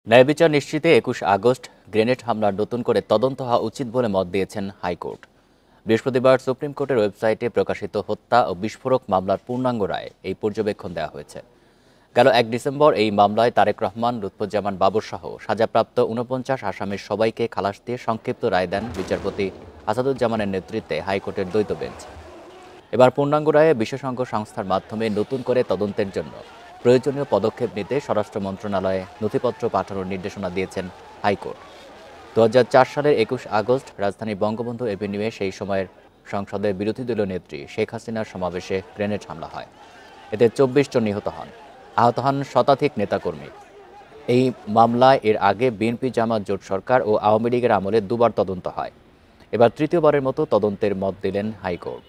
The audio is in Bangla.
ন্যায় বিচার নিশ্চিতে ২১ আগস্ট গ্রেনেড হামলার নতুন করে তদন্ত হওয়া উচিত বলে মত দিয়েছেন হাইকোর্ট। বৃহস্পতিবার সুপ্রিম কোর্টের ওয়েবসাইটে প্রকাশিত হত্যা ও বিস্ফোরক মামলার পূর্ণাঙ্গ রায়ে এই পর্যবেক্ষণ দেওয়া হয়েছে। গেল ১ ডিসেম্বর এই মামলায় তারেক রহমান, লুৎফুজ্জামান বাবর সহ সাজাপ্রাপ্ত ৪৯ আসামির সবাইকে খালাস দিয়ে সংক্ষিপ্ত রায় দেন বিচারপতি আসাদুজ্জামানের নেতৃত্বে হাইকোর্টের দ্বৈত বেঞ্চ। এবার পূর্ণাঙ্গ রায়ে বিশেষজ্ঞ সংস্থার মাধ্যমে নতুন করে তদন্তের জন্য প্রয়োজনীয় পদক্ষেপ নিতে স্বরাষ্ট্র মন্ত্রণালয়ে নথিপত্র পাঠানোর নির্দেশনা দিয়েছেন হাইকোর্ট। ২০০৪ সালের ২১ আগস্ট রাজধানী বঙ্গবন্ধু এভিনিউয়ে সেই সময়ের সংসদের বিরোধী দলীয় নেত্রী শেখ হাসিনার সমাবেশে গ্রেনেড হামলা হয়। এতে ২৪ জন নিহত হন, আহত হন শতাধিক নেতাকর্মী। এই মামলায় এর আগে বিএনপি জামাত জোট সরকার ও আওয়ামী লীগের আমলে দুবার তদন্ত হয়। এবার তৃতীয়বারের মতো তদন্তের মত দিলেন হাইকোর্ট।